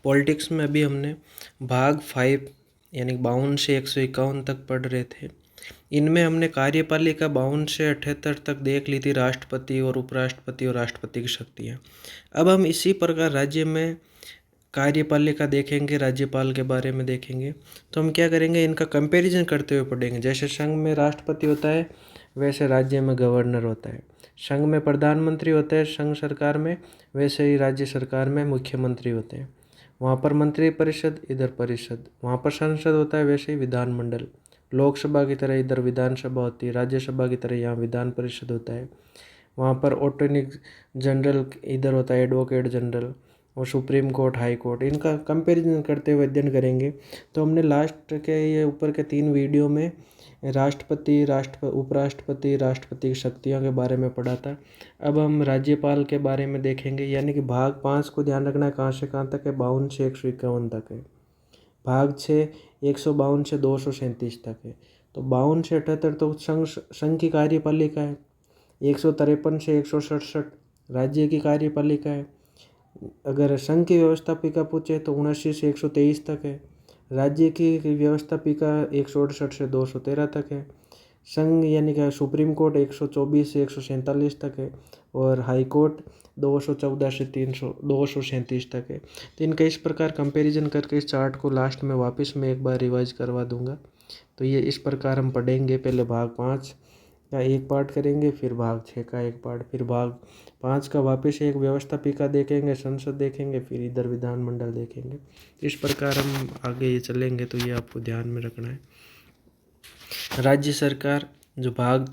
Politics में अभी हमने भाग 5 यानी 52 से 151 तक पढ़ रहे थे। इनमें हमने कार्यपालिका 52 से 78 तक देख ली थी, राष्ट्रपति और उपराष्ट्रपति और राष्ट्रपति की शक्तियाँ। अब हम इसी प्रकार राज्य में कार्यपालिका देखेंगे, राज्यपाल के बारे में देखेंगे। तो हम क्या करेंगे, इनका कंपैरिजन करते हुए पढ़ेंगे। जैसे संघ में राष्ट्रपति होता है, वैसे राज्य में गवर्नर होता है। संघ में प्रधानमंत्री होता है संघ सरकार में, वैसे ही राज्य सरकार में मुख्यमंत्री होते हैं। वहाँ पर मंत्री परिषद, इधर परिषद। वहाँ पर संसद होता है, वैसे ही विधानमंडल। लोकसभा की तरह इधर विधानसभा होती है, राज्यसभा की तरह यहाँ विधान परिषद होता है। वहाँ पर अटॉर्नी जनरल इधर होता है, एडवोकेट जनरल, और सुप्रीम कोर्ट, हाई कोर्ट। इनका कंपैरिजन करते हुए अध्ययन करेंगे। तो हमने लास्ट के ये ऊपर के 3 वीडियो में राष्ट्रपति, उपराष्ट्रपति, राष्ट्रपति की शक्तियों के बारे में पढ़ा था। अब हम राज्यपाल के बारे में देखेंगे, यानी कि भाग 5 को ध्यान रखना है, कहाँ से कहाँ तक है, 52 से 151 तक है। भाग 6 152 से 237 तक है। तो 52 से 78 तो संघ की कार्यपालिका है। 153 से 167 राज्य की कार्यपालिका है। अगर संघ की व्यवस्थापिका पूछे तो 79 से 123 तक है। राज्य की व्यवस्थापिका 168 से 213 तक है। संघ यानी कि सुप्रीम कोर्ट 124 से 147 तक है, और हाई कोर्ट 214 से 237 तक है। तो इनका इस प्रकार कंपैरिजन करके इस चार्ट को लास्ट में वापस मैं एक बार रिवाइज करवा दूंगा। तो ये इस प्रकार हम पढ़ेंगे। पहले भाग 5 का एक पार्ट करेंगे, फिर भाग 6 का एक पार्ट, फिर भाग 5 का वापस एक व्यवस्थापिका देखेंगे, संसद देखेंगे, फिर इधर विधानमंडल देखेंगे। इस प्रकार हम आगे ये चलेंगे। तो ये आपको ध्यान में रखना है। राज्य सरकार जो भाग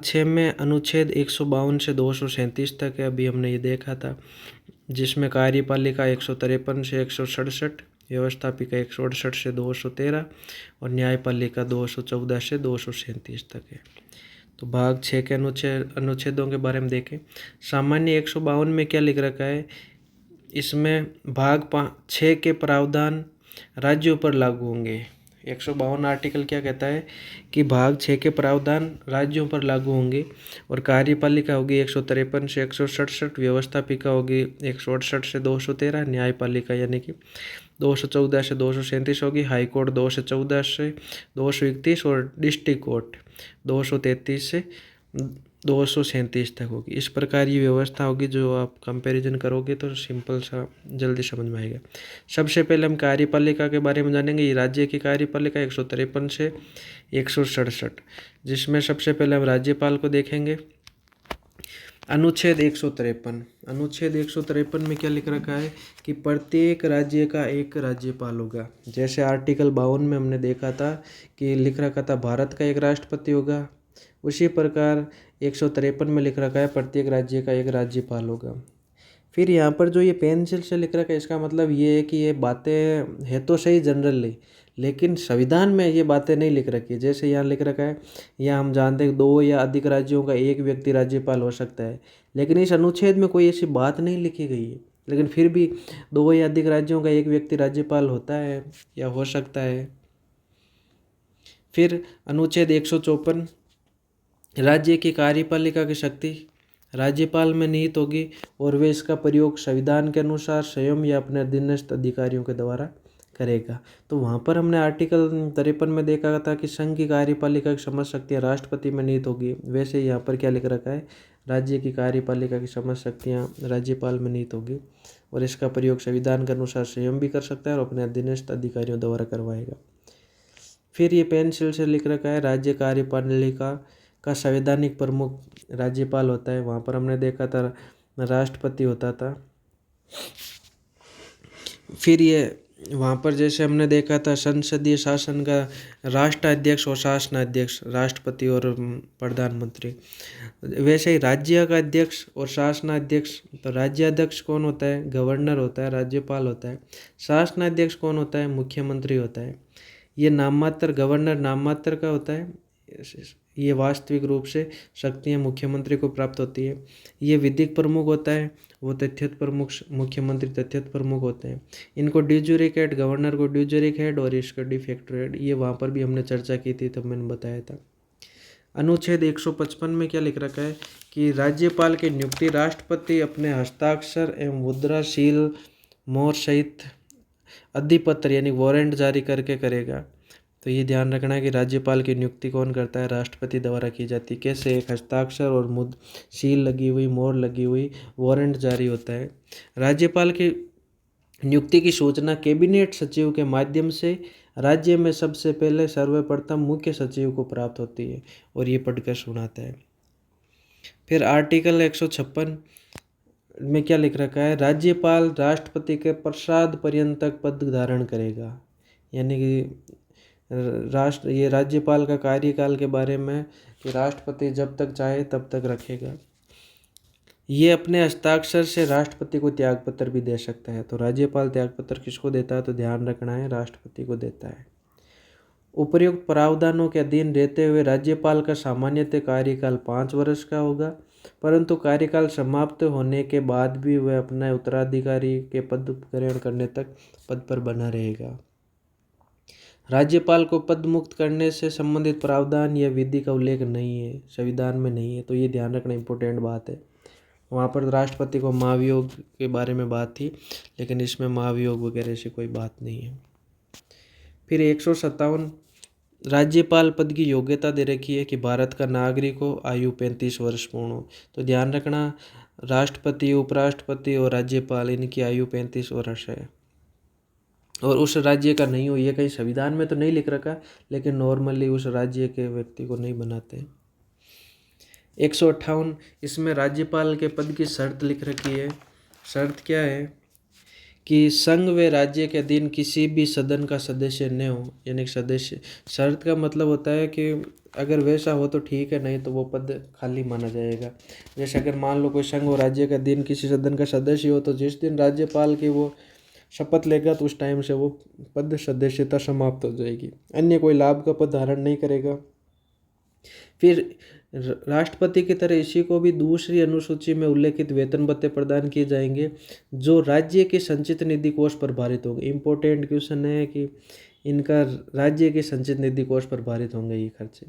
6 में अनुच्छेद 152 से 237 तक है, अभी हमने ये देखा था, जिसमें कार्यपालिका 153 से 167, व्यवस्थापिका 168 से 213 और न्यायपालिका 214 से 237 तक है। तो भाग 6 के अनुच्छेदों के बारे में देखें। सामान्य 152 में क्या लिख रखा है, इसमें भाग 6 के प्रावधान राज्यों पर लागू होंगे। 152 आर्टिकल क्या कहता है कि भाग 6 के प्रावधान राज्यों पर लागू होंगे, और कार्यपालिका होगी 153 से 167, व्यवस्थापिका होगी 168 से 213, न्यायपालिका यानी कि 214 से 237 होगी, हाई कोर्ट 214 से 231 और डिस्ट्रिक्ट कोर्ट 233 से 237 तक होगी। इस प्रकार ये व्यवस्था होगी। जो आप कंपैरिजन करोगे तो सिंपल सा जल्दी समझ में आएगा। सबसे पहले हम कार्यपालिका के बारे में जानेंगे। ये राज्य की कार्यपालिका 153 से 167, जिसमें सबसे पहले हम राज्यपाल को देखेंगे। अनुच्छेद 153 में क्या लिख रखा है कि प्रत्येक राज्य का एक राज्यपाल होगा। जैसे आर्टिकल 52 में हमने देखा था कि लिख रखा था भारत का एक राष्ट्रपति होगा, उसी प्रकार 153 में लिख रखा है प्रत्येक राज्य का एक राज्यपाल होगा। फिर यहाँ पर जो ये पेंसिल से लिख रखा है, इसका मतलब ये है कि ये बातें है तो सही जनरली, लेकिन संविधान में ये बातें नहीं लिख रखी है। जैसे यहाँ लिख रखा है, यहाँ हम जानते हैं 2 या अधिक राज्यों का एक व्यक्ति राज्यपाल हो सकता है, लेकिन इस अनुच्छेद में कोई ऐसी बात नहीं लिखी गई है। लेकिन फिर भी 2 या अधिक राज्यों का एक व्यक्ति राज्यपाल होता है या हो सकता है। फिर अनुच्छेद 154, राज्य की कार्यपालिका की शक्ति राज्यपाल में निहित होगी, और वे इसका प्रयोग संविधान के अनुसार स्वयं या अपने अधीनस्थ अधिकारियों के द्वारा करेगा। तो वहाँ पर हमने आर्टिकल 53 में देखा था कि संघ की कार्यपालिका की समस्त शक्तियाँ राष्ट्रपति में निहित होगी। वैसे यहाँ पर क्या लिख रखा है, राज्य की कार्यपालिका की समस्त शक्तियाँ राज्यपाल में निहित होगी, और इसका प्रयोग संविधान के अनुसार स्वयं भी कर सकता है और अपने अधीनस्थ अधिकारियों द्वारा करवाएगा। फिर ये पेंसिल से लिख रखा है, राज्य कार्यपालिका का संवैधानिक प्रमुख राज्यपाल होता है। वहाँ पर हमने देखा था राष्ट्रपति होता था। फिर ये वहाँ पर जैसे हमने देखा था संसदीय शासन का राष्ट्राध्यक्ष और शासनाध्यक्ष, राष्ट्रपति और प्रधानमंत्री, वैसे ही राज्य का अध्यक्ष और शासनाध्यक्ष। तो राज्याध्यक्ष कौन होता है, गवर्नर होता है, राज्यपाल होता है। शासनाध्यक्ष कौन होता है, मुख्यमंत्री होता है। ये नाममात्र, गवर्नर नाममात्र का होता है, ये वास्तविक रूप से शक्तियाँ मुख्यमंत्री को प्राप्त होती है। ये विधिक प्रमुख होता है, वो तथ्यत प्रमुख, मुख्यमंत्री तथ्यत प्रमुख होते हैं। इनको ड्यूजरिक हेड, गवर्नर को ड्यूजरिक हेड और इसका डिफेक्टो हेड, ये वहाँ पर भी हमने चर्चा की थी, तब मैंने बताया था। अनुच्छेद 155 में क्या लिख रखा है कि राज्यपाल की नियुक्ति राष्ट्रपति अपने हस्ताक्षर एवं मुद्रा सील मोहर सहित अधिपत्र यानी वारंट जारी करके करेगा। तो ये ध्यान रखना है कि राज्यपाल की नियुक्ति कौन करता है, राष्ट्रपति द्वारा की जाती है। कैसे, एक हस्ताक्षर और मुद्र सील लगी हुई, मोहर लगी हुई वारंट जारी होता है। राज्यपाल की नियुक्ति की सूचना कैबिनेट सचिव के माध्यम से राज्य में सबसे पहले सर्वप्रथम मुख्य सचिव को प्राप्त होती है और ये पढ़कर सुनाता है। फिर आर्टिकल 156 में क्या लिख रखा है, राज्यपाल राष्ट्रपति के प्रसाद पर्यंत तक पद धारण करेगा। यानी कि ये राज्यपाल का कार्यकाल के बारे में कि राष्ट्रपति जब तक चाहे तब तक रखेगा। ये अपने हस्ताक्षर से राष्ट्रपति को त्यागपत्र भी दे सकता है। तो राज्यपाल त्यागपत्र किसको देता है, तो ध्यान रखना है, राष्ट्रपति को देता है। उपर्युक्त प्रावधानों के अधीन रहते हुए राज्यपाल का सामान्यतः कार्यकाल 5 वर्ष का होगा, परंतु कार्यकाल समाप्त होने के बाद भी वह अपना उत्तराधिकारी के पद ग्रहण करने तक पद पर बना रहेगा। राज्यपाल को पद मुक्त करने से संबंधित प्रावधान या विधि का उल्लेख नहीं है, संविधान में नहीं है। तो ये ध्यान रखना इम्पोर्टेंट बात है। वहाँ पर राष्ट्रपति को महाभियोग के बारे में बात थी, लेकिन इसमें महाभियोग वगैरह से कोई बात नहीं है। फिर 157 राज्यपाल पद की योग्यता दे रखी है कि भारत का नागरिक हो, आयु 35 वर्ष पूर्ण हो। तो ध्यान रखना, राष्ट्रपति, उपराष्ट्रपति और राज्यपाल इनकी आयु 35 वर्ष है और उस राज्य का नहीं हो। ये कहीं संविधान में तो नहीं लिख रखा, लेकिन नॉर्मली उस राज्य के व्यक्ति को नहीं बनाते। 158 इसमें राज्यपाल के पद की शर्त लिख रखी है। शर्त क्या है कि संघ व राज्य के अधीन किसी भी सदन का सदस्य न हो, यानी सदस्य। शर्त का मतलब होता है कि अगर वैसा हो तो ठीक है, नहीं तो वो पद खाली माना जाएगा। जैसे अगर मान लो कोई संघ और राज्य के अधीन किसी सदन का सदस्य हो, तो जिस दिन राज्यपाल की वो शपथ लेगा तो उस टाइम से वो पद सदस्यता समाप्त हो जाएगी, अन्य कोई लाभ का पद धारण नहीं करेगा। फिर राष्ट्रपति की तरह इसी को भी दूसरी अनुसूची में उल्लेखित वेतन भत्ते प्रदान किए जाएंगे जो राज्य के संचित निधि कोष पर भारित होंगे। इम्पोर्टेंट क्वेश्चन है कि इनका राज्य के संचित निधि कोष पर भारित होंगे ये खर्चे,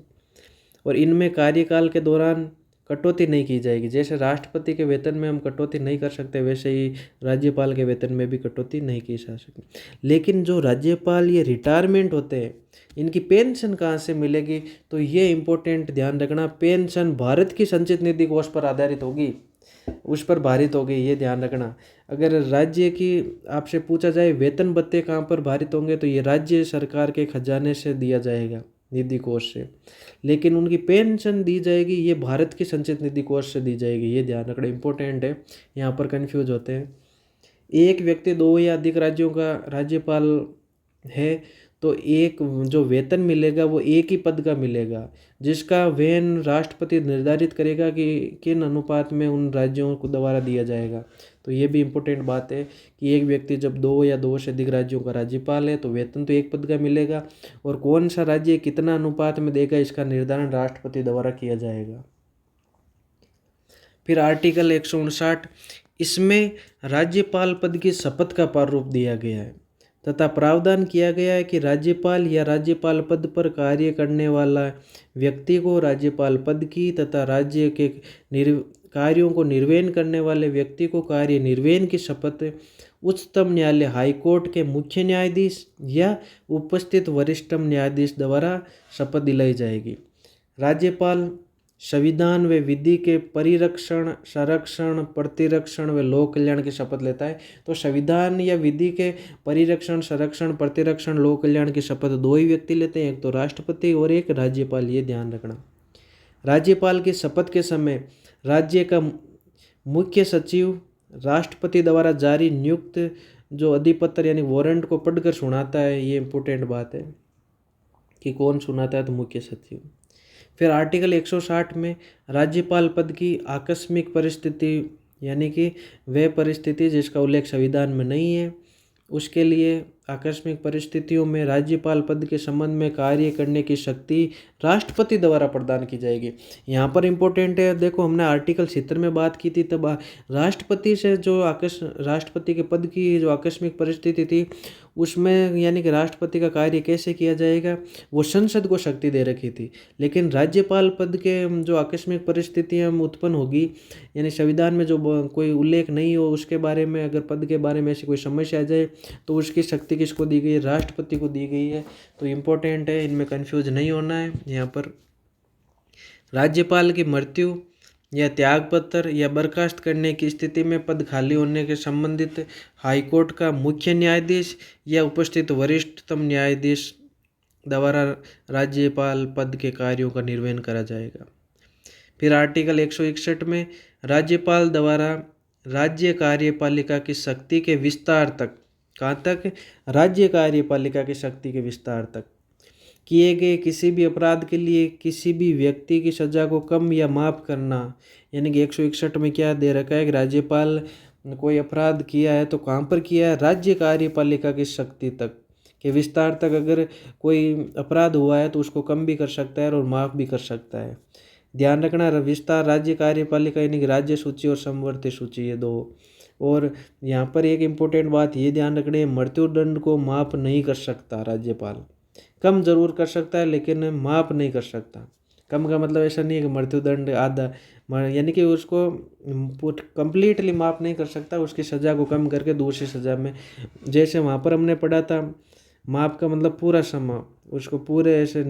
और इनमें कार्यकाल के दौरान कटौती नहीं की जाएगी। जैसे राष्ट्रपति के वेतन में हम कटौती नहीं कर सकते, वैसे ही राज्यपाल के वेतन में भी कटौती नहीं की जा सकती। लेकिन जो राज्यपाल ये रिटायरमेंट होते हैं, इनकी पेंशन कहाँ से मिलेगी, तो ये इम्पोर्टेंट ध्यान रखना, पेंशन भारत की संचित निधि कोष पर आधारित होगी, उस पर भारित होगी, ये ध्यान रखना। अगर राज्य की आपसे पूछा जाए वेतन भत्ते कहाँ पर भारित होंगे, तो ये राज्य सरकार के खजाने से दिया जाएगा, निधि कोष से। लेकिन उनकी पेंशन दी जाएगी ये भारत की संचित निधि कोष से दी जाएगी, ये ध्यान रखना इम्पोर्टेंट है, यहाँ पर कंफ्यूज होते हैं। एक व्यक्ति 2 या अधिक राज्यों का राज्यपाल है तो एक जो वेतन मिलेगा वो एक ही पद का मिलेगा, जिसका व्यय राष्ट्रपति निर्धारित करेगा कि किन अनुपात में उन राज्यों को द्वारा दिया जाएगा। तो ये भी इम्पोर्टेंट बात है कि एक व्यक्ति जब 2 या 2 से अधिक राज्यों का राज्यपाल है तो वेतन तो एक पद का मिलेगा, और कौन सा राज्य कितना अनुपात में देगा इसका निर्धारण राष्ट्रपति द्वारा किया जाएगा। फिर आर्टिकल 159 इसमें राज्यपाल पद की शपथ का प्रारूप दिया गया है तथा प्रावधान किया गया है कि राज्यपाल या राज्यपाल पद पर कार्य करने वाला व्यक्ति को राज्यपाल पद की तथा राज्य के कार्यों को निर्वहन करने वाले व्यक्ति को कार्य निर्वहन की शपथ उच्चतम न्यायालय हाईकोर्ट के मुख्य न्यायाधीश या उपस्थित वरिष्ठतम न्यायाधीश द्वारा शपथ दिलाई जाएगी। राज्यपाल संविधान व विधि के परिरक्षण, संरक्षण, प्रतिरक्षण व लोक कल्याण की शपथ लेता है। तो संविधान या विधि के परिरक्षण, संरक्षण, प्रतिरक्षण, लोक कल्याण की शपथ 2 ही व्यक्ति लेते हैं, एक तो राष्ट्रपति और एक राज्यपाल, ये ध्यान रखना। राज्यपाल की शपथ के समय राज्य का मुख्य सचिव राष्ट्रपति द्वारा जारी नियुक्त जो अधिपत्र यानी वारंट को पढ़कर सुनाता है, ये इम्पोर्टेंट बात है कि कौन सुनाता है, तो मुख्य सचिव। फिर आर्टिकल 160 में राज्यपाल पद की आकस्मिक परिस्थिति यानी कि वह परिस्थिति जिसका उल्लेख संविधान में नहीं है, उसके लिए आकस्मिक परिस्थितियों में राज्यपाल पद के संबंध में कार्य करने की शक्ति राष्ट्रपति द्वारा प्रदान की जाएगी। यहाँ पर इम्पोर्टेंट है, देखो हमने आर्टिकल 76 में बात की थी, तब राष्ट्रपति से जो राष्ट्रपति के पद की जो आकस्मिक परिस्थिति थी उसमें यानी कि राष्ट्रपति का कार्य कैसे किया जाएगा वो संसद को शक्ति दे रखी थी। लेकिन राज्यपाल पद के जो आकस्मिक परिस्थितियाँ उत्पन्न होगी, यानी संविधान में जो कोई उल्लेख नहीं हो उसके बारे में, अगर पद के बारे में ऐसी कोई समस्या आ जाए तो उसकी शक्ति किसको दी गई है, राष्ट्रपति को दी गई है। तो इम्पोर्टेंट है, इनमें कन्फ्यूज नहीं होना है। यहाँ पर राज्यपाल की मृत्यु या त्यागपत्र या बर्खास्त करने की स्थिति में पद खाली होने के संबंधित हाईकोर्ट का मुख्य न्यायाधीश या उपस्थित वरिष्ठतम न्यायाधीश द्वारा राज्यपाल पद के कार्यों का निर्वहन करा जाएगा। फिर आर्टिकल 161 में राज्यपाल द्वारा राज्य कार्यपालिका की शक्ति के विस्तार तक, कहाँ तक, राज्य कार्यपालिका की शक्ति के विस्तार तक किए गए किसी भी अपराध के लिए किसी भी व्यक्ति की सजा को कम या माफ़ करना। यानी कि 161 में क्या दे रखा है कि राज्यपाल कोई अपराध किया है तो कहाँ पर किया है, राज्य कार्यपालिका की शक्ति तक के विस्तार तक अगर कोई अपराध हुआ है तो उसको कम भी कर सकता है और माफ़ भी कर सकता है। ध्यान रखना, विस्तार राज्य कार्यपालिका यानी कि राज्य सूची और समवर्ती सूची, ये दो। और यहाँ पर एक इम्पोर्टेंट बात ये ध्यान रखनी है, मृत्युदंड को माफ़ नहीं कर सकता राज्यपाल, कम जरूर कर सकता है लेकिन माफ़ नहीं कर सकता। कम का मतलब ऐसा नहीं है कि मृत्युदंड आधा, यानी कि उसको कंप्लीटली माफ़ नहीं कर सकता, उसकी सज़ा को कम करके दूसरी सज़ा में, जैसे वहाँ पर हमने पढ़ा था माफ़ का मतलब पूरा समय उसको पूरे ऐसे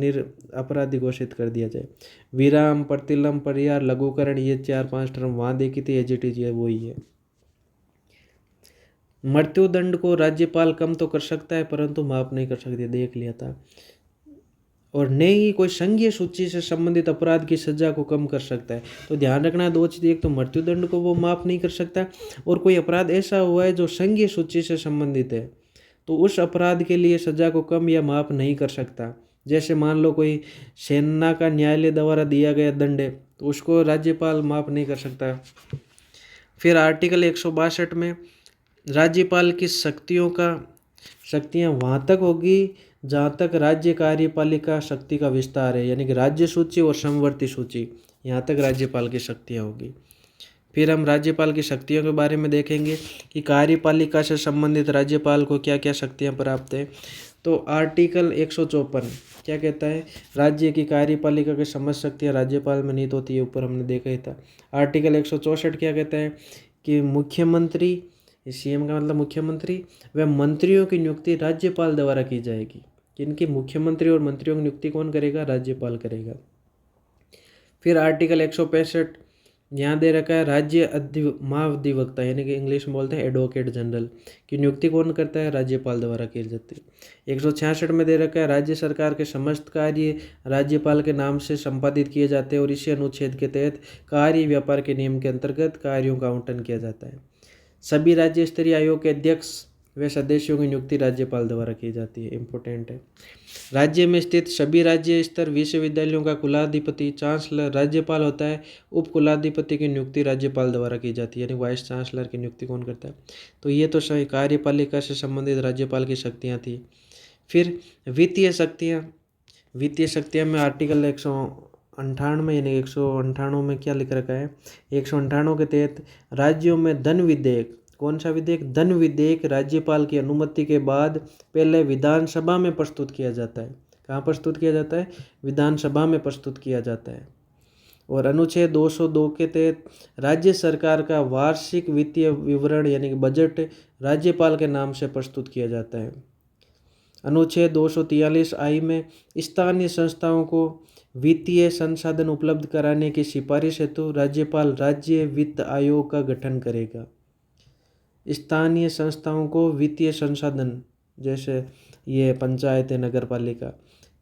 अपराधी घोषित कर दिया जाए। विराम, प्रतिलम, परिहार, लघुकरण, ये 4-5 टर्म वहाँ देखी थी, एज इट इज है वही है। मृत्युदंड को राज्यपाल कम तो कर सकता है परंतु माफ़ नहीं कर सकती, देख लिया था। और नहीं ही कोई संघीय सूची से संबंधित अपराध की सजा को कम कर सकता है। तो ध्यान रखना है दो चीज़, एक तो मृत्युदंड को वो माफ़ नहीं कर सकता, और कोई अपराध ऐसा हुआ है जो संघीय सूची से संबंधित है तो उस अपराध के लिए सजा को कम या माफ़ नहीं कर सकता। जैसे मान लो कोई सेना का न्यायालय द्वारा दिया गया दंड है तो उसको राज्यपाल माफ़ नहीं कर सकता। फिर आर्टिकल 162 में राज्यपाल की शक्तियाँ वहाँ तक होगी जहाँ तक राज्य कार्यपालिका शक्ति का विस्तार है, यानी कि राज्य सूची और समवर्ती सूची, यहाँ तक राज्यपाल की शक्तियाँ होगी। फिर हम राज्यपाल की शक्तियों के बारे में देखेंगे कि कार्यपालिका से संबंधित राज्यपाल को क्या क्या शक्तियाँ प्राप्त है। तो आर्टिकल 154 क्या कहता है, राज्य की कार्यपालिका की समस्त शक्तियाँ राज्यपाल में निहित होती है, ऊपर हमने देखा ही था। आर्टिकल 164 क्या कहता है कि मुख्यमंत्री, सीएम का मतलब मुख्यमंत्री, व मंत्रियों की नियुक्ति राज्यपाल द्वारा की जाएगी। किनकी, मुख्यमंत्री और मंत्रियों की नियुक्ति कौन करेगा, राज्यपाल करेगा। फिर आर्टिकल 165 यहाँ दे रखा है राज्य महाधिवक्ता यानी कि इंग्लिश में बोलते हैं एडवोकेट जनरल की नियुक्ति कौन करता है, राज्यपाल द्वारा की जाती है। 166 में दे रखा है राज्य सरकार के समस्त कार्य राज्यपाल के नाम से संपादित किए जाते हैं और इसी अनुच्छेद के तहत कार्य व्यापार के नियम के अंतर्गत कार्यों का आवंटन किया जाता है। सभी राज्य स्तरीय आयोग के अध्यक्ष व सदस्यों की नियुक्ति राज्यपाल द्वारा की जाती है, इम्पोर्टेंट है। राज्य में स्थित सभी राज्य स्तर विश्वविद्यालयों का कुलाधिपति चांसलर राज्यपाल होता है। उप कुलाधिपति की नियुक्ति राज्यपाल द्वारा की जाती है, यानी वाइस चांसलर की नियुक्ति कौन करता है। तो ये तो सही कार्यपालिका से संबंधित राज्यपाल की शक्तियाँ थी। फिर वित्तीय शक्तियाँ में आर्टिकल 198 यानी 198 में क्या लिख रखा है, 198 के तहत राज्यों में धन विधेयक, कौन सा विधेयक, धन विधेयक राज्यपाल की अनुमति के बाद पहले विधानसभा में प्रस्तुत किया जाता है। कहाँ प्रस्तुत किया जाता है, विधानसभा में प्रस्तुत किया जाता है। और अनुच्छेद 202 के तहत राज्य सरकार का वार्षिक वित्तीय विवरण यानी कि बजट राज्यपाल के नाम से प्रस्तुत किया जाता है। अनुच्छेद 243 आई में स्थानीय संस्थाओं को वित्तीय संसाधन उपलब्ध कराने की सिफारिश हेतु राज्यपाल राज्य वित्त आयोग का गठन करेगा। स्थानीय संस्थाओं को वित्तीय संसाधन, जैसे ये पंचायत नगर पालिका,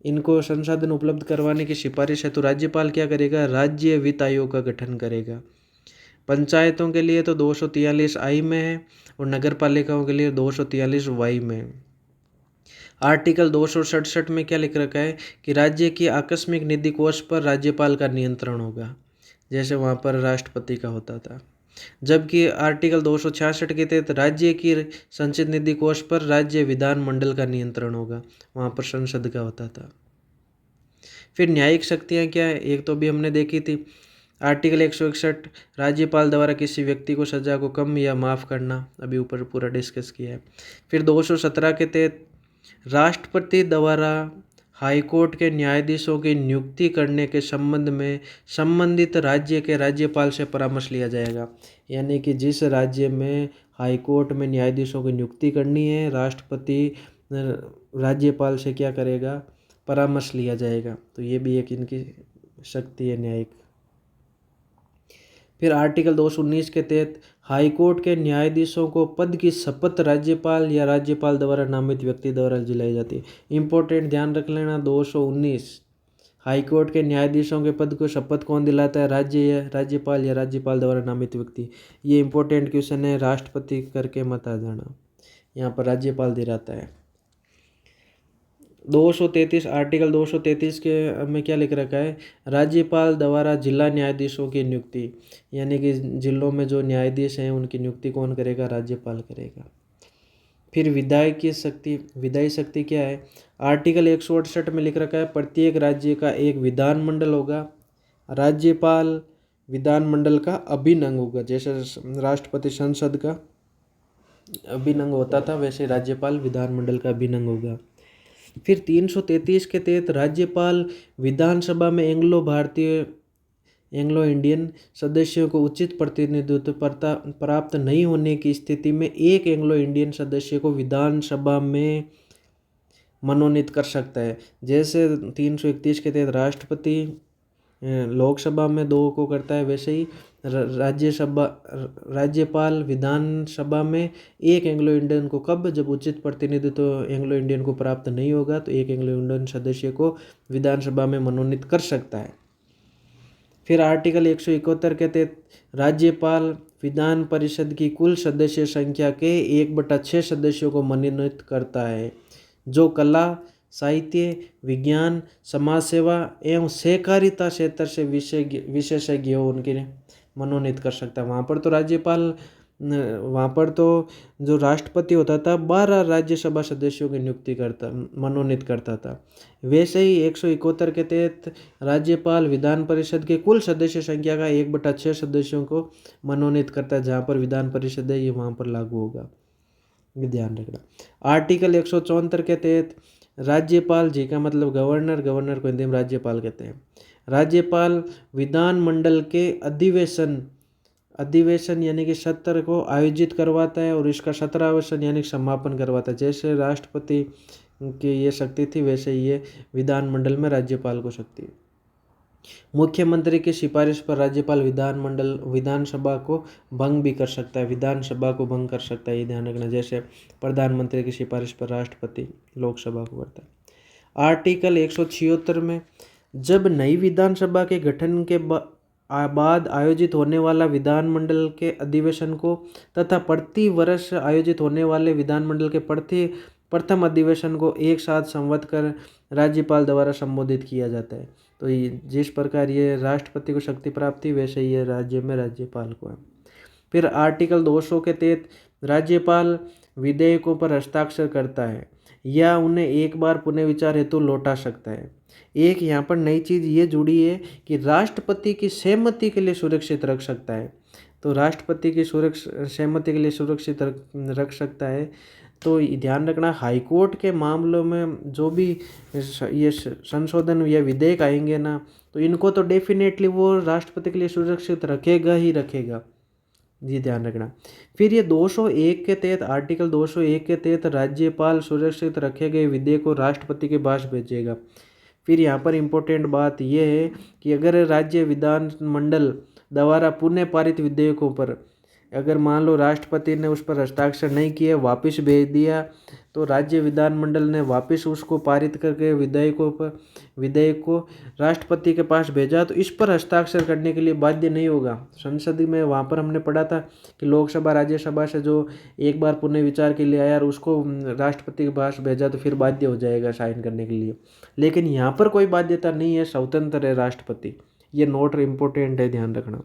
इनको संसाधन उपलब्ध करवाने की सिफारिश है तो राज्यपाल क्या करेगा, राज्य वित्त आयोग का गठन करेगा। पंचायतों के लिए तो 243 आई में है और नगर पालिकाओं के लिए 243 वाई में है। आर्टिकल 267 में क्या लिख रखा है कि राज्य की आकस्मिक निधि कोष पर राज्यपाल का नियंत्रण होगा, जैसे वहाँ पर राष्ट्रपति का होता था। जबकि आर्टिकल 266 के तहत राज्य की संचित निधि कोष पर राज्य विधानमंडल का नियंत्रण होगा, वहाँ पर संसद का होता था। फिर न्यायिक शक्तियाँ क्या है, एक तो भी हमने देखी थी आर्टिकल 161 राज्यपाल द्वारा किसी व्यक्ति को सजा को कम या माफ़ करना, अभी ऊपर पूरा डिस्कस किया है। फिर 217 के तहत राष्ट्रपति द्वारा हाईकोर्ट के न्यायाधीशों की नियुक्ति करने के संबंध में संबंधित राज्य के राज्यपाल से परामर्श लिया जाएगा। यानी कि जिस राज्य में हाईकोर्ट में न्यायाधीशों की नियुक्ति करनी है, राष्ट्रपति राज्यपाल से क्या करेगा, परामर्श लिया जाएगा। तो ये भी एक इनकी शक्ति है न्यायिक। फिर आर्टिकल 219 के तहत हाईकोर्ट के न्यायाधीशों को पद की शपथ राज्यपाल या राज्यपाल द्वारा नामित व्यक्ति द्वारा दिलाई जाती है। इम्पोर्टेंट ध्यान रख लेना, 219 हाईकोर्ट के न्यायाधीशों के पद को शपथ कौन दिलाता है, राज्यपाल या राज्यपाल द्वारा नामित व्यक्ति। ये इंपॉर्टेंट क्वेश्चन है, राष्ट्रपति करके मत आ जाना, यहाँ पर राज्यपाल दिलाता है। 233 आर्टिकल 233 के में क्या लिख रखा है, राज्यपाल द्वारा जिला न्यायाधीशों की नियुक्ति। यानी कि जिलों में जो न्यायाधीश हैं उनकी नियुक्ति कौन करेगा, राज्यपाल करेगा। फिर विधायी शक्ति क्या है, आर्टिकल 168 में लिख रखा है, प्रत्येक राज्य का एक विधानमंडल होगा, राज्यपाल विधानमंडल का अभिन्न अंग होगा। जैसे राष्ट्रपति संसद का अभिन्न अंग होता था, वैसे राज्यपाल विधानमंडल का अभिन्न अंग होगा। फिर 333 के तहत राज्यपाल विधानसभा में एंग्लो इंडियन सदस्यों को उचित प्रतिनिधित्व प्राप्त नहीं होने की स्थिति में एक एंग्लो इंडियन सदस्य को विधानसभा में मनोनीत कर सकता है। जैसे 331 के तहत राष्ट्रपति लोकसभा में 2 को करता है, वैसे ही राज्यपाल विधानसभा में एक एंग्लो इंडियन को कब, जब उचित प्रतिनिधित्व एंग्लो इंडियन को प्राप्त नहीं होगा तो एक एंग्लो इंडियन सदस्य को विधानसभा में मनोनीत कर सकता है। फिर आर्टिकल 171 के तहत राज्यपाल विधान परिषद की कुल सदस्य संख्या के 1/6 सदस्यों को मनोनीत करता है, जो कला, साहित्य, विज्ञान, समाज सेवा एवं सहकारिता क्षेत्र से विशेषज्ञ हो उनके मनोनीत कर सकता है। वहाँ पर तो जो राष्ट्रपति होता था 12 राज्यसभा सदस्यों की नियुक्ति मनोनीत करता था। वैसे ही 171 के तहत राज्यपाल विधान परिषद के कुल सदस्य संख्या का 1/6 सदस्यों को मनोनीत करता है। जहाँ पर विधान परिषद है ये वहाँ पर लागू होगा, ये ध्यान रखना। आर्टिकल 174 के तहत राज्यपाल जी का मतलब गवर्नर को हिंदी में राज्यपाल कहते हैं। राज्यपाल विधानमंडल के अधिवेशन यानी कि सत्र को आयोजित करवाता है और इसका 17वां यानी समापन करवाता है। जैसे राष्ट्रपति की ये शक्ति थी, वैसे ये विधानमंडल में राज्यपाल को शक्ति है। मुख्यमंत्री की सिफारिश पर राज्यपाल विधानसभा को भंग भी कर सकता है, विधानसभा को भंग कर सकता है, ये ध्यान रखना। जैसे प्रधानमंत्री की सिफारिश पर राष्ट्रपति लोकसभा को करता है। आर्टिकल 176 में जब नई विधानसभा के गठन के बाद आयोजित होने वाला विधानमंडल के अधिवेशन को तथा प्रति वर्ष आयोजित होने वाले विधानमंडल के प्रथम अधिवेशन को एक साथ संवत कर राज्यपाल द्वारा संबोधित किया जाता है। तो जिस प्रकार ये राष्ट्रपति को शक्ति प्राप्त थी, वैसे ये राज्य में राज्यपाल को है। फिर आर्टिकल 200 के तहत राज्यपाल विधेयकों पर हस्ताक्षर करता है या उन्हें एक बार पुनः विचार हेतु लौटा सकता है। एक यहाँ पर नई चीज़ ये जुड़ी है कि राष्ट्रपति की सहमति के लिए सुरक्षित रख सकता है। तो राष्ट्रपति की सहमति के लिए सुरक्षित रख सकता है। तो ध्यान रखना, हाईकोर्ट के मामलों में जो भी ये संशोधन या विधेयक आएंगे ना, तो इनको तो डेफिनेटली वो राष्ट्रपति के लिए सुरक्षित रखेगा ही रखेगा, जी ध्यान रखना। फिर ये 201 के तहत आर्टिकल 201 के तहत राज्यपाल सुरक्षित रखे गए विधेयक को राष्ट्रपति के पास भेजेगा। फिर यहाँ पर इम्पोर्टेंट बात यह है कि अगर राज्य विधानमंडल द्वारा पुनः पारित विधेयकों पर अगर मान लो राष्ट्रपति ने उस पर हस्ताक्षर नहीं किए, वापस भेज दिया, तो राज्य विधानमंडल ने वापस उसको पारित करके विधेयक को राष्ट्रपति के पास भेजा, तो इस पर हस्ताक्षर करने के लिए बाध्य नहीं होगा। संसद में वहाँ पर हमने पढ़ा था कि लोकसभा राज्यसभा से जो एक बार पुनः विचार के लिए आया और उसको राष्ट्रपति के पास भेजा, तो फिर बाध्य हो जाएगा साइन करने के लिए। लेकिन यहाँ पर कोई बाध्यता नहीं है, स्वतंत्र है राष्ट्रपति। ये नोट इम्पोर्टेंट है, ध्यान रखना।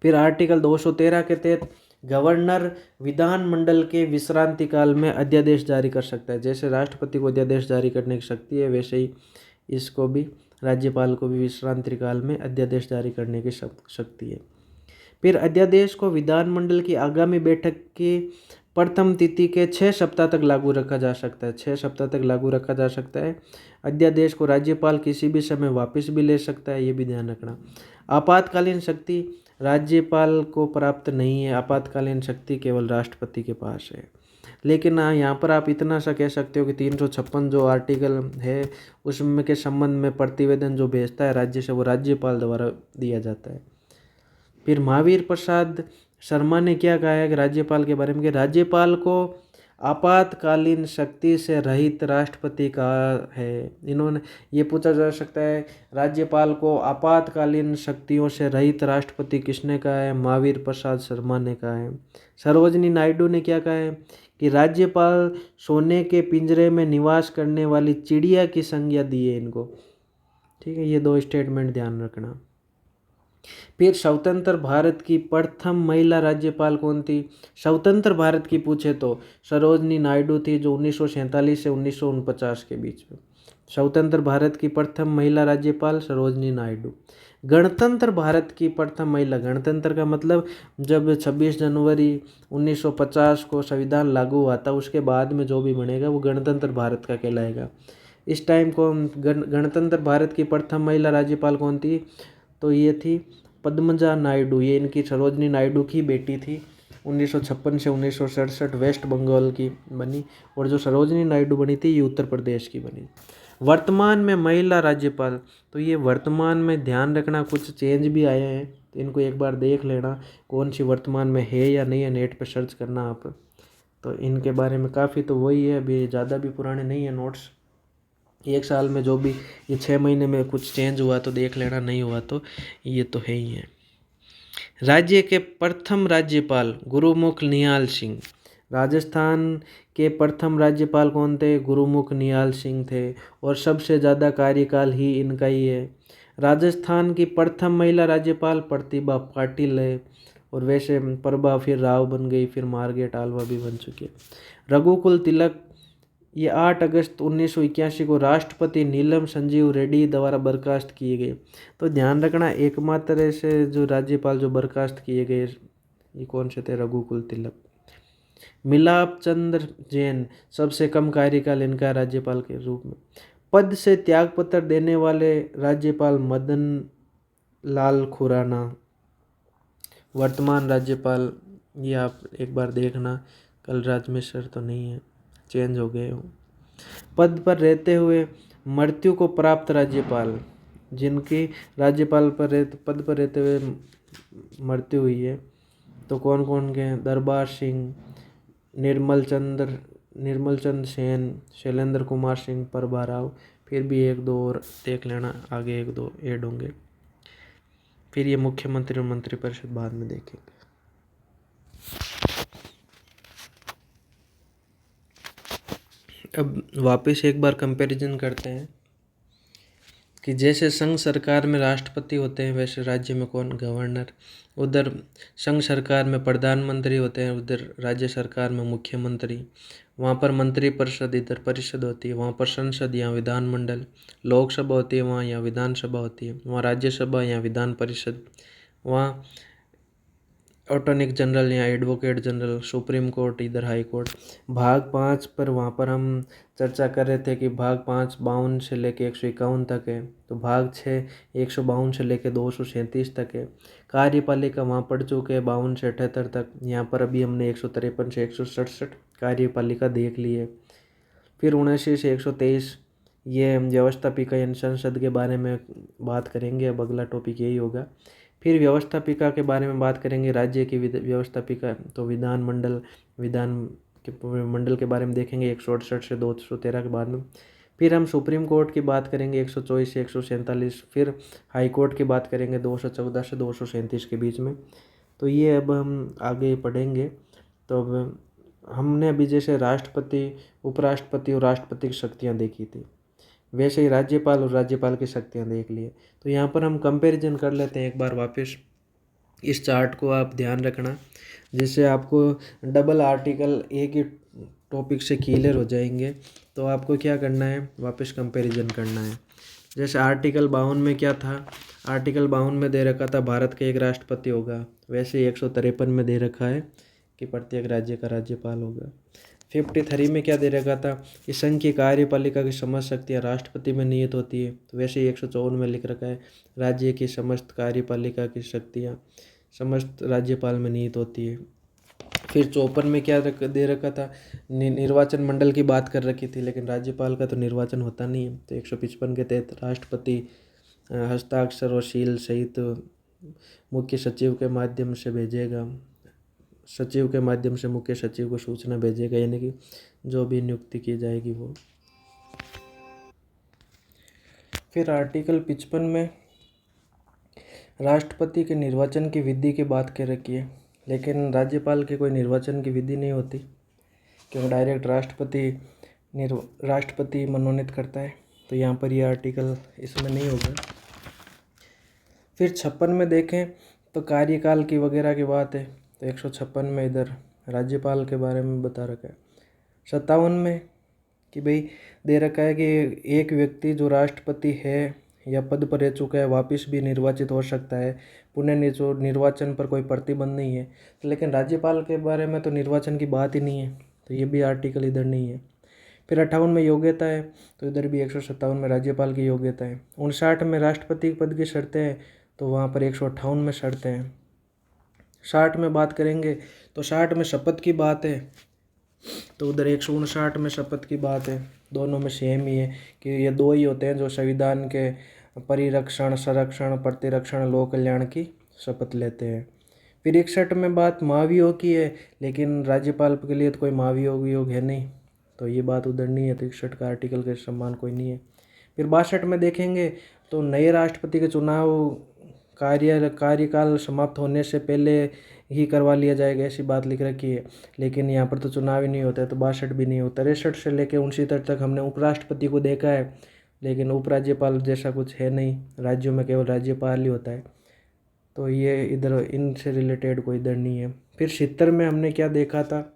फिर आर्टिकल 213 के तहत गवर्नर विधानमंडल के विश्रांति काल में अध्यादेश जारी कर सकता है। जैसे राष्ट्रपति को अध्यादेश जारी करने की शक्ति है, वैसे ही इसको भी राज्यपाल को भी विश्रांति काल में अध्यादेश जारी करने की शक्ति है। फिर अध्यादेश को विधानमंडल की आगामी बैठक की प्रथम तिथि के 6 सप्ताह तक लागू रखा जा सकता है। 6 सप्ताह तक लागू रखा जा सकता है। अध्यादेश को राज्यपाल किसी भी समय वापस भी ले सकता है, ये भी ध्यान रखना। आपातकालीन शक्ति राज्यपाल को प्राप्त नहीं है। आपातकालीन शक्ति केवल राष्ट्रपति के पास है। लेकिन यहाँ पर आप इतना सा कह सकते हो कि 356 जो आर्टिकल है उसमें के संबंध में प्रतिवेदन जो भेजता है राज्य से, वो राज्यपाल द्वारा दिया जाता है। फिर महावीर प्रसाद शर्मा ने क्या कहा है कि राज्यपाल के बारे में, कि राज्यपाल को आपातकालीन शक्ति से रहित राष्ट्रपति कहा है। इन्होंने ये पूछा जा सकता है राज्यपाल को आपातकालीन शक्तियों से रहित राष्ट्रपति किसने कहा है? महावीर प्रसाद शर्मा ने कहा है। सरोजनी नायडू ने क्या कहा है कि राज्यपाल सोने के पिंजरे में निवास करने वाली चिड़िया की संज्ञा दी है इनको। ठीक है, ये 2 स्टेटमेंट ध्यान रखना। फिर स्वतंत्र भारत की प्रथम महिला राज्यपाल कौन थी? स्वतंत्र भारत की पूछे तो सरोजनी नायडू थी, जो 1947 से 1949 के बीच में। स्वतंत्र भारत की प्रथम महिला राज्यपाल सरोजनी नायडू। गणतंत्र भारत की प्रथम महिला, गणतंत्र का मतलब जब 26 जनवरी 1950 को संविधान लागू हुआ था, उसके बाद में जो भी बनेगा वो गणतंत्र भारत का कहलाएगा। इस टाइम को गणतंत्र भारत की प्रथम महिला राज्यपाल कौन थी? तो ये थी पद्मजा नायडू। ये इनकी सरोजनी नायडू की बेटी थी। 1956 से 1967 वेस्ट बंगाल की बनी, और जो सरोजनी नायडू बनी थी ये उत्तर प्रदेश की बनी। वर्तमान में महिला राज्यपाल, तो ये वर्तमान में ध्यान रखना कुछ चेंज भी आए हैं, तो इनको एक बार देख लेना कौन सी वर्तमान में है या नहीं है, नेट पर सर्च करना आप। तो इनके बारे में काफ़ी तो वही है, अभी ज़्यादा भी पुराने नहीं है नोट्स। 1 साल में जो भी ये 6 महीने में कुछ चेंज हुआ तो देख लेना, नहीं हुआ तो ये तो है ही है। राज्य के प्रथम राज्यपाल गुरुमुख निहाल सिंह। राजस्थान के प्रथम राज्यपाल कौन थे? गुरुमुख निहाल सिंह थे, और सबसे ज़्यादा कार्यकाल ही इनका ही है। राजस्थान की प्रथम महिला राज्यपाल प्रतिभा पाटिल है, और वैसे प्रभा फिर राव बन गई, फिर मार्गरेट आल्वा भी बन चुकी है। रघुकुल तिलक ये 8 अगस्त 1981 को राष्ट्रपति नीलम संजीव रेड्डी द्वारा बर्खास्त किए गए। तो ध्यान रखना एकमात्र ऐसे जो राज्यपाल जो बर्खास्त किए गए ये कौन से थे? रघुकुल तिलक। मिलाप चंद्र जैन सबसे कम कार्यकाल इनका राज्यपाल के रूप में। पद से त्यागपत्र देने वाले राज्यपाल मदन लाल खुराना। वर्तमान राज्यपाल ये आप एक बार देखना, कलराज मिश्र तो नहीं है, चेंज हो गए हो। पद पर रहते हुए मृत्यु को प्राप्त राज्यपाल, जिनकी राज्यपाल पर पद पर रहते हुए मृत्यु हुई है, तो कौन कौन के हैं? दरबार सिंह, निर्मल चंद्र सेन, शैलेंद्र कुमार सिंह, प्रभा राव। फिर भी 1-2 और देख लेना, आगे 1-2 ऐड होंगे। फिर ये मुख्यमंत्री और मंत्रिपरिषद बाद में देखेंगे। अब वापस एक बार कंपैरिजन करते हैं कि जैसे संघ सरकार में राष्ट्रपति होते हैं वैसे राज्य में कौन? गवर्नर। उधर संघ सरकार में प्रधानमंत्री होते हैं, उधर राज्य सरकार में मुख्यमंत्री। वहाँ पर मंत्रिपरिषद, इधर परिषद होती है। वहाँ पर संसद या विधानमंडल, लोकसभा होती है वहाँ, या विधानसभा होती है वहाँ, राज्यसभा या विधान परिषद। वहाँ अटॉर्नी जनरल या एडवोकेट जनरल, सुप्रीम कोर्ट, इधर हाई कोर्ट। भाग 5 पर वहाँ पर हम चर्चा कर रहे थे कि भाग 5 52 से लेके 151 तक है, तो भाग 6 152 से लेके 237 तक है। कार्यपालिका वहाँ पढ़ चुके हैं 52 से 78 तक। यहाँ पर अभी हमने 153 से 167 कार्यपालिका देख ली है। फिर 79 से 123 ये व्यवस्थापिका यानी संसद के बारे में बात करेंगे। अब अगला टॉपिक यही होगा। फिर व्यवस्थापिका के बारे में बात करेंगे, राज्य की व्यवस्थापिका, तो विधान मंडल के बारे में देखेंगे 168 से 213 के बाद में। फिर हम सुप्रीम कोर्ट की बात करेंगे 124 से 147। फिर हाई कोर्ट की बात करेंगे 214 से 237 के बीच में। तो ये अब हम आगे पढ़ेंगे। तो अब हमने अभी जैसे राष्ट्रपति, उपराष्ट्रपति और राष्ट्रपति की शक्तियाँ देखी थी, वैसे ही राज्यपाल और राज्यपाल की शक्तियाँ देख लिए। तो यहाँ पर हम कंपैरिजन कर लेते हैं एक बार वापस। इस चार्ट को आप ध्यान रखना, जिससे आपको डबल आर्टिकल एक ही टॉपिक से क्लियर हो जाएंगे। तो आपको क्या करना है? वापस कंपैरिजन करना है। जैसे आर्टिकल 52 में क्या था, आर्टिकल 52 में दे रखा था भारत का एक राष्ट्रपति होगा, वैसे ही 153 में दे रखा है कि प्रत्येक राज्य का राज्यपाल होगा। 53 में क्या दे रखा था कि संघ की कार्यपालिका की समस्त शक्तियाँ राष्ट्रपति में निहित होती है, तो वैसे ही 154 में लिख रखा है राज्य की समस्त कार्यपालिका की शक्तियाँ समस्त राज्यपाल में निहित होती है। फिर 54 में क्या दे रखा था, निर्वाचन मंडल की बात कर रखी थी, लेकिन राज्यपाल का तो निर्वाचन होता नहीं है, तो 155 के तहत राष्ट्रपति हस्ताक्षर और सील सहित मुख्य सचिव के माध्यम से भेजेगा, सचिव के माध्यम से मुख्य सचिव को सूचना भेजेगा, यानी कि जो भी नियुक्ति की जाएगी वो। फिर आर्टिकल 55 में राष्ट्रपति के निर्वाचन की विधि की बात कर रखी है, लेकिन राज्यपाल के कोई निर्वाचन की विधि नहीं होती, क्योंकि डायरेक्ट राष्ट्रपति मनोनीत करता है, तो यहाँ पर ये आर्टिकल इसमें नहीं होगा। फिर 56 में देखें तो कार्यकाल की वगैरह की बात है, तो 156 में इधर राज्यपाल के बारे में बता रखा है। 57 में कि भाई दे रखा है कि एक व्यक्ति जो राष्ट्रपति है या पद पर रह चुका है वापस भी निर्वाचित हो सकता है, पुनः निर्वाचन पर कोई प्रतिबंध नहीं है। तो लेकिन राज्यपाल के बारे में तो निर्वाचन की बात ही नहीं है, तो ये भी आर्टिकल इधर नहीं है। फिर 58 में योग्यता है, तो इधर भी 157 में राज्यपाल की योग्यता है। 59 में राष्ट्रपति पद की शर्तें हैं, तो वहाँ पर 158 में शर्तें हैं। 60 में बात करेंगे तो 60 में शपथ की बात है, तो उधर 159 में शपथ की बात है। दोनों में सेम ही है कि ये दो ही होते हैं जो संविधान के परिरक्षण, संरक्षण, प्रतिरक्षण, लोक कल्याण की शपथ लेते हैं। फिर 61 में बात महाभियोग की है, लेकिन राज्यपाल के लिए तो कोई महाभियोग है नहीं, तो ये बात उधर नहीं है, तो 61 का आर्टिकल के सम्मान कोई नहीं है। फिर 62 में देखेंगे तो नए राष्ट्रपति के चुनाव कार्यकाल समाप्त होने से पहले ही करवा लिया जाएगा, ऐसी बात लिख रखी है, लेकिन यहाँ पर तो चुनाव ही नहीं होता है, तो 62 भी नहीं होता। 63 से लेकर 69 तक हमने उपराष्ट्रपति को देखा है, लेकिन उपराज्यपाल जैसा कुछ है नहीं, राज्यों में केवल राज्यपाल ही होता है, तो ये इधर इनसे रिलेटेड कोई इधर नहीं है। फिर 70 में हमने क्या देखा था,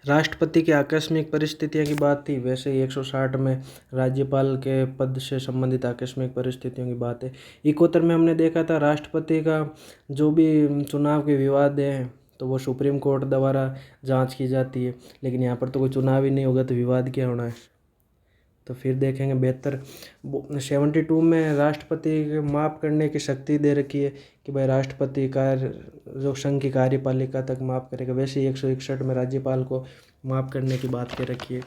राष्ट्रपति की आकस्मिक परिस्थितियों की बात थी, वैसे ही 160 में राज्यपाल के पद से संबंधित आकस्मिक परिस्थितियों की बात है। 71 में हमने देखा था राष्ट्रपति का जो भी चुनाव के विवाद हैं तो वो सुप्रीम कोर्ट द्वारा जांच की जाती है, लेकिन यहाँ पर तो कोई चुनाव ही नहीं होगा तो विवाद क्या होना है। तो फिर देखेंगे 72 में राष्ट्रपति को माफ़ करने की शक्ति दे रखी है कि भाई राष्ट्रपति जो संघ की कार्यपालिका तक माफ़ करेगा, वैसे ही 161 में राज्यपाल को माफ़ करने की बात कर रखी है।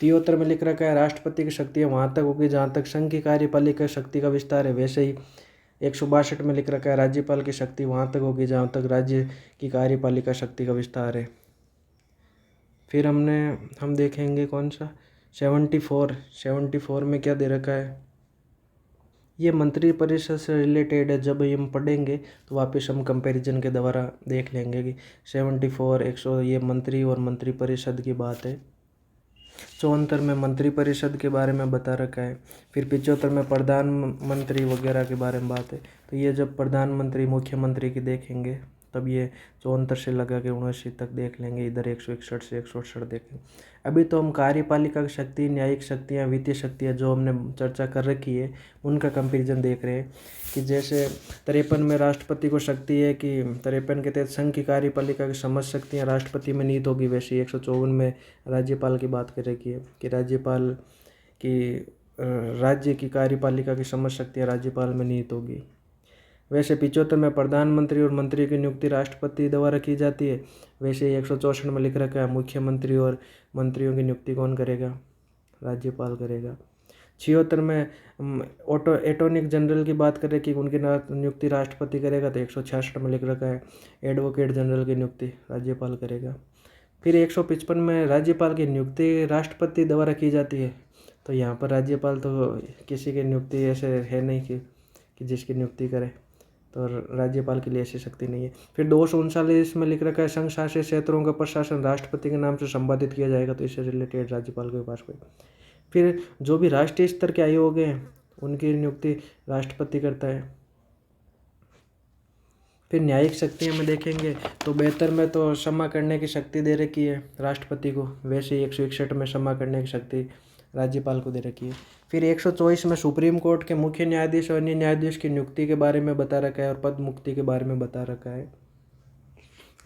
73 में लिख रखा है राष्ट्रपति की शक्तियाँ वहाँ तक होगी जहाँ तक संघ की कार्यपालिका शक्ति का विस्तार है, वैसे ही 162 में लिख रखा है राज्यपाल की शक्ति वहाँ तक होगी जहाँ तक राज्य की कार्यपालिका शक्ति का विस्तार है। फिर हम देखेंगे कौन सा 74 में क्या दे रखा है, ये मंत्री परिषद से रिलेटेड है, जब हम पढ़ेंगे तो वापस हम कंपैरिजन के द्वारा देख लेंगे कि 74 100 ये मंत्री और मंत्री परिषद की बात है। 74 में मंत्री परिषद के बारे में बता रखा है। फिर 75 में प्रधानमंत्री वगैरह के बारे में बात है, तो ये जब प्रधानमंत्री मुख्यमंत्री की देखेंगे तब ये 74 से लगा के 79 तक देख लेंगे, इधर 161 से 168 देखेंगे। अभी तो हम कार्यपालिका की शक्ति, न्यायिक शक्तियाँ, वित्तीय शक्तियाँ जो हमने चर्चा कर रखी है उनका कंपैरिजन देख रहे हैं कि जैसे 53 में राष्ट्रपति को शक्ति है कि 53 के तहत संघ की कार्यपालिका की समस्त शक्तियाँ राष्ट्रपति में निहित होगी, वैसे 154 में राज्यपाल की बात कर रखी है कि राज्यपाल की राज्य की कार्यपालिका की समस्त शक्तियाँ राज्यपाल में निहित होगी। वैसे 75 में प्रधानमंत्री और मंत्री की नियुक्ति राष्ट्रपति द्वारा की जाती है, वैसे 164 में लिख रखा है मुख्यमंत्री और मंत्रियों की नियुक्ति कौन करेगा, राज्यपाल करेगा। 76 में अटॉर्नी जनरल की बात करें कि उनकी नियुक्ति राष्ट्रपति करेगा, तो 166 में लिख रखा है एडवोकेट जनरल की नियुक्ति राज्यपाल करेगा। फिर 155 में राज्यपाल की नियुक्ति राष्ट्रपति द्वारा की जाती है, तो यहाँ पर राज्यपाल तो किसी की नियुक्ति ऐसे है नहीं कि जिसकी नियुक्ति करे, तो राज्यपाल के लिए ऐसी शक्ति नहीं है। फिर 239 में लिख रखा है संघ शासित क्षेत्रों का प्रशासन राष्ट्रपति के नाम से संपादित किया जाएगा, तो इससे रिलेटेड राज्यपाल के पास कोई। फिर जो भी राष्ट्रीय स्तर के आयोग हैं उनकी नियुक्ति राष्ट्रपति करता है। फिर न्यायिक शक्तियाँ में देखेंगे तो 72 में तो क्षमा करने की शक्ति दे रखी है राष्ट्रपति को, वैसे ही 161 में क्षमा करने की शक्ति राज्यपाल को दे रखी है। फिर 124 में सुप्रीम कोर्ट के मुख्य न्यायाधीश और अन्य न्यायाधीश की नियुक्ति के बारे में बता रखा है और पद मुक्ति के बारे में बता रखा है।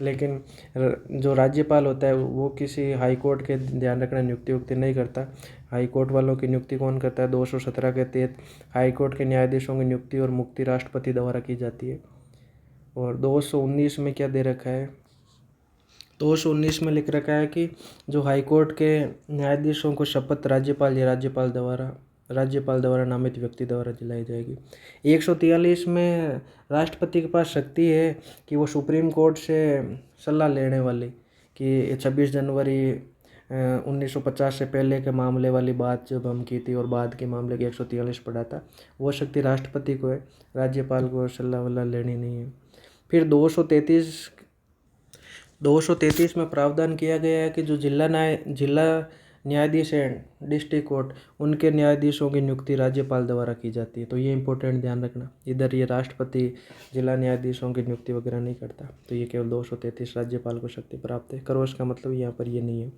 लेकिन जो राज्यपाल होता है वो किसी हाई कोर्ट के ध्यान रखना नियुक्ति उक्ति नहीं करता। हाई कोर्ट वालों की नियुक्ति कौन करता है? 217 के तहत हाई कोर्ट के न्यायाधीशों की नियुक्ति और मुक्ति राष्ट्रपति द्वारा की जाती है। और 219 में क्या दे रखा है? 219 में लिख रखा है कि जो हाई कोर्ट के न्यायाधीशों को शपथ राज्यपाल या राज्यपाल द्वारा नामित व्यक्ति द्वारा दिलाई जाएगी। 143 में राष्ट्रपति के पास शक्ति है कि वो सुप्रीम कोर्ट से सलाह लेने वाली कि 26 जनवरी 1950 से पहले के मामले वाली बात जब हम की थी और बाद के मामले के 143 पढ़ा था, वो शक्ति राष्ट्रपति को है, राज्यपाल को सलाह वल्लाह लेनी नहीं है। फिर 233 में प्रावधान किया गया है कि जो जिला न्यायाधीश हैं डिस्ट्रिक्ट कोर्ट, उनके न्यायाधीशों की नियुक्ति राज्यपाल द्वारा की जाती है। तो ये इंपॉर्टेंट ध्यान रखना, इधर ये राष्ट्रपति जिला न्यायाधीशों की नियुक्ति वगैरह नहीं करता। तो ये केवल 233 राज्यपाल को शक्ति प्राप्त है। करोश का मतलब यहाँ पर ये नहीं है।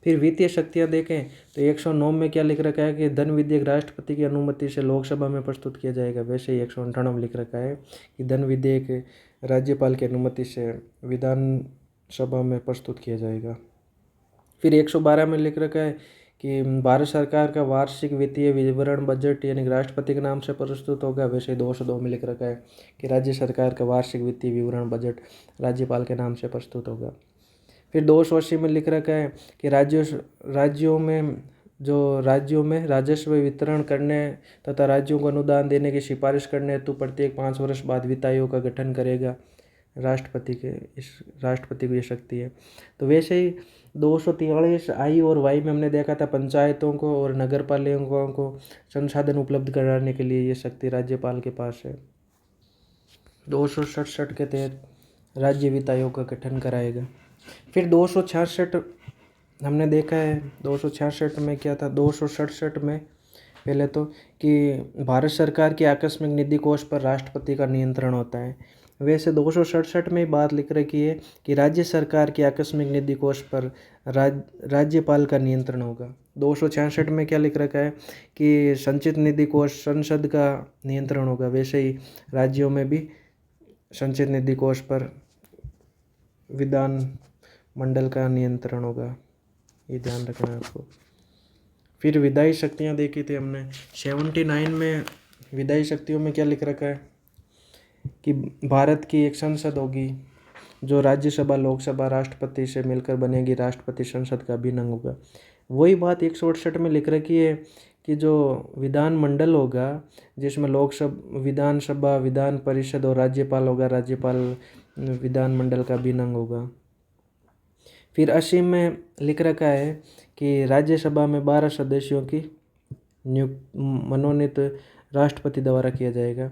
फिर वित्तीय शक्तियाँ देखें तो 109 में क्या लिख रखा है कि धन विधेयक राष्ट्रपति की अनुमति से लोकसभा में प्रस्तुत किया जाएगा। वैसे ही 198 में लिख रखा है कि धन विधेयक राज्यपाल की अनुमति से विधानसभा में प्रस्तुत किया जाएगा। फिर 112 में लिख रखा है कि भारत सरकार का वार्षिक वित्तीय विवरण बजट यानी राष्ट्रपति के नाम से प्रस्तुत होगा। वैसे ही 202 में लिख रखा है कि राज्य सरकार का वार्षिक वित्तीय विवरण बजट राज्यपाल के नाम से प्रस्तुत होगा। फिर 280 में लिख रखा है कि राज्यों में राजस्व वितरण करने तथा राज्यों को अनुदान देने की सिफारिश करने हेतु प्रत्येक 5 वर्ष बाद वित्त आयोग का गठन करेगा राष्ट्रपति को ये शक्ति है। तो वैसे ही 243 आई और वाई में हमने देखा था पंचायतों को और नगर पालिकाओं को संसाधन उपलब्ध कराने के लिए ये शक्ति राज्यपाल के पास है। 267 के तहत राज्य वित्त आयोग का गठन कराएगा। फिर 266 हमने देखा है। 266 में क्या था? 267 में पहले तो कि भारत सरकार की आकस्मिक निधि कोष पर राष्ट्रपति का नियंत्रण होता है। वैसे 267 में बात लिख रखी है कि राज्य सरकार की आकस्मिक निधि कोष पर राज्यपाल का नियंत्रण होगा। 266 में क्या लिख रखा है कि संचित निधि कोष संसद का नियंत्रण होगा। वैसे ही राज्यों में भी संचित निधि कोष पर विधान मंडल का नियंत्रण होगा, ये ध्यान रखना है आपको। फिर विधायी शक्तियाँ देखी थी हमने। 79 में विधायी शक्तियों में क्या लिख रखा है कि भारत की एक संसद होगी जो राज्यसभा लोकसभा राष्ट्रपति से मिलकर बनेगी, राष्ट्रपति संसद का अभिन्न अंग होगा। वही बात 168 में लिख रखी है कि जो विधान मंडल होगा जिसमें लोकसभा विधानसभा विधान परिषद और राज्यपाल होगा, राज्यपाल विधान मंडल का अभिन्न अंग होगा। फिर 80 में लिख रखा है कि राज्यसभा में 12 सदस्यों की मनोनीत राष्ट्रपति द्वारा किया जाएगा।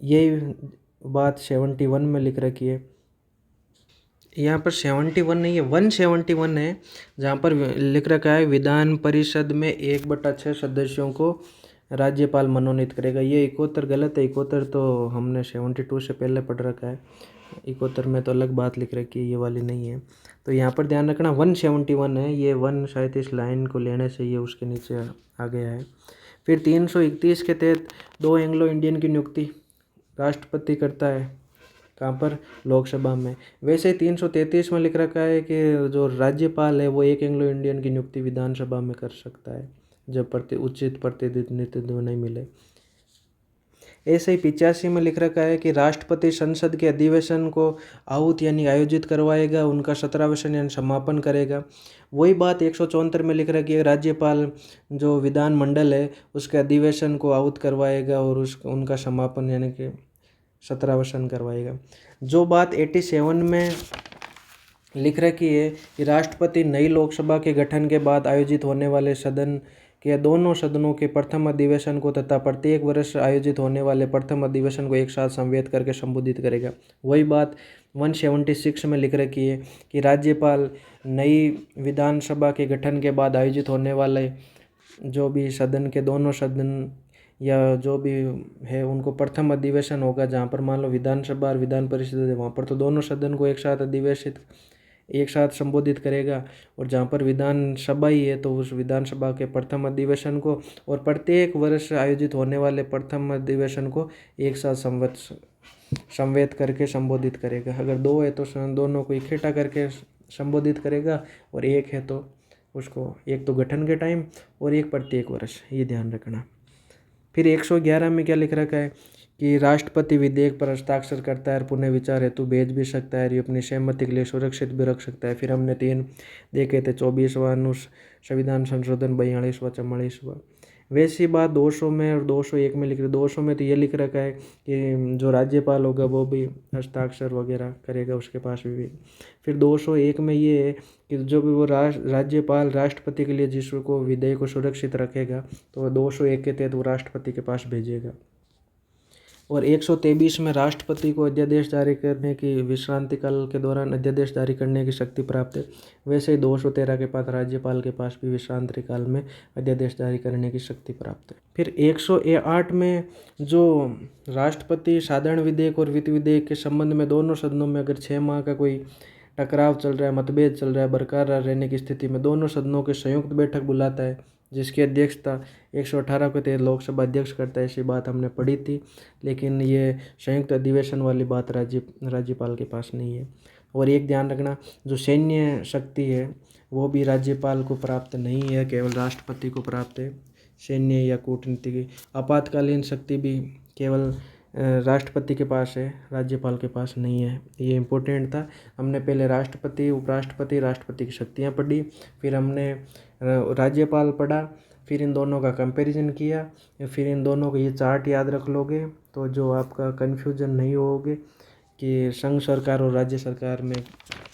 यही बात 71 में लिख रखी है। यहाँ पर 71 नहीं है, 171 है, जहाँ पर लिख रखा है विधान परिषद में 1/6 सदस्यों को राज्यपाल मनोनीत करेगा। ये 71 गलत है। 71 तो हमने 72 से पहले पढ़ रखा है। 71 में तो अलग बात लिख रखी है, ये वाली नहीं है। तो यहाँ पर ध्यान रखना 171 है। ये 1 शायद इस लाइन को लेने से ये उसके नीचे आ गया है। फिर 331 के तहत 2 एंग्लो इंडियन की नियुक्ति राष्ट्रपति करता है। कहाँ पर? लोकसभा में। वैसे 333 में लिख रखा है कि जो राज्यपाल है वो 1 एंग्लो इंडियन की नियुक्ति विधानसभा में कर सकता है जब उचित प्रतिनिधित्व नहीं मिले। ऐसे ही 85 में लिख रखा है कि राष्ट्रपति संसद के अधिवेशन को आहूत यानी आयोजित करवाएगा, उनका 17वें यानी समापन करेगा। वही बात 174 में लिख रखी है, राज्यपाल जो विधान मंडल है उसके अधिवेशन को आहूत करवाएगा और उनका समापन यानी कि 17वें करवाएगा। जो बात 87 में लिख रखी है कि राष्ट्रपति नई लोकसभा के गठन के बाद आयोजित होने वाले सदन के दोनों सदनों के प्रथम अधिवेशन को तथा प्रत्येक वर्ष आयोजित होने वाले प्रथम अधिवेशन को एक साथ समवेत करके संबोधित करेगा। वही बात 176 में लिख रखी है कि राज्यपाल नई विधानसभा के गठन के बाद आयोजित होने वाले जो भी सदन के दोनों सदन या जो भी है उनको प्रथम अधिवेशन होगा, जहाँ पर मान लो विधानसभा और विधान परिषद है वहाँ पर तो दोनों सदन को एक साथ अधिवेशित एक साथ संबोधित करेगा। और जहाँ पर विधानसभा ही है तो उस विधानसभा के प्रथम अधिवेशन को और प्रत्येक वर्ष आयोजित होने वाले प्रथम अधिवेशन को एक साथ संवेद करके संबोधित करेगा। अगर दो है तो दोनों को इकट्ठा करके संबोधित करेगा, और एक है तो उसको एक तो गठन के टाइम और एक प्रत्येक वर्ष, ये ध्यान रखना। फिर 111 में क्या लिख रखा है कि राष्ट्रपति विधेयक पर हस्ताक्षर करता है और पुनः विचार हेतु भेज भी सकता है, ये अपनी सहमति के लिए सुरक्षित भी रख सकता है। फिर हमने 3 देखे थे, 24वां संविधान संशोधन, 42वां, 44वां। वैसी बात 200 में और 201 में लिख रहे। 200 में तो ये लिख रखा है कि जो राज्यपाल होगा वो भी हस्ताक्षर वगैरह करेगा, उसके पास भी। फिर 201 में ये है कि जो भी वो राज्यपाल राष्ट्रपति के लिए जिसको विधेयक को सुरक्षित रखेगा तो 201 के तहत वो राष्ट्रपति के पास भेजेगा। और 123 में राष्ट्रपति को अध्यादेश जारी करने की, विश्रांति काल के दौरान अध्यादेश जारी करने की शक्ति प्राप्त है। वैसे ही 213 के पास राज्यपाल के पास भी विश्रांति काल में अध्यादेश जारी करने की शक्ति प्राप्त है। फिर 108 में जो राष्ट्रपति साधारण विधेयक और वित्त विधेयक के संबंध में दोनों सदनों में अगर 6 माह का कोई टकराव चल रहा है, मतभेद चल रहा है, बरकरार रहने की स्थिति में दोनों सदनों के संयुक्त बैठक बुलाता है, जिसकी अध्यक्षता 118 के तहत लोकसभा अध्यक्ष करता है। ऐसी बात हमने पढ़ी थी, लेकिन ये संयुक्त अधिवेशन वाली बात राज्यपाल के पास नहीं है। और एक ध्यान रखना, जो सैन्य शक्ति है वो भी राज्यपाल को प्राप्त नहीं है, केवल राष्ट्रपति को प्राप्त है। सैन्य या कूटनीति की आपातकालीन शक्ति भी केवल राष्ट्रपति के पास है, राज्यपाल के पास नहीं है। ये इम्पोर्टेंट था। हमने पहले राष्ट्रपति, उपराष्ट्रपति, राष्ट्रपति की शक्तियाँ पढ़ी, फिर हमने राज्यपाल पढ़ा, फिर इन दोनों का कंपैरिजन किया, फिर इन दोनों को ये चार्ट याद रख लोगे तो जो आपका कन्फ्यूजन नहीं होगे कि संघ सरकार और राज्य सरकार में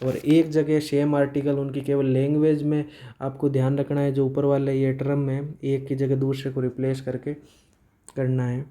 और एक जगह सेम आर्टिकल उनकी केवल लैंग्वेज में आपको ध्यान रखना है। जो ऊपर वाले ये टर्म है, एक की जगह दूसरे को रिप्लेस करके करना है।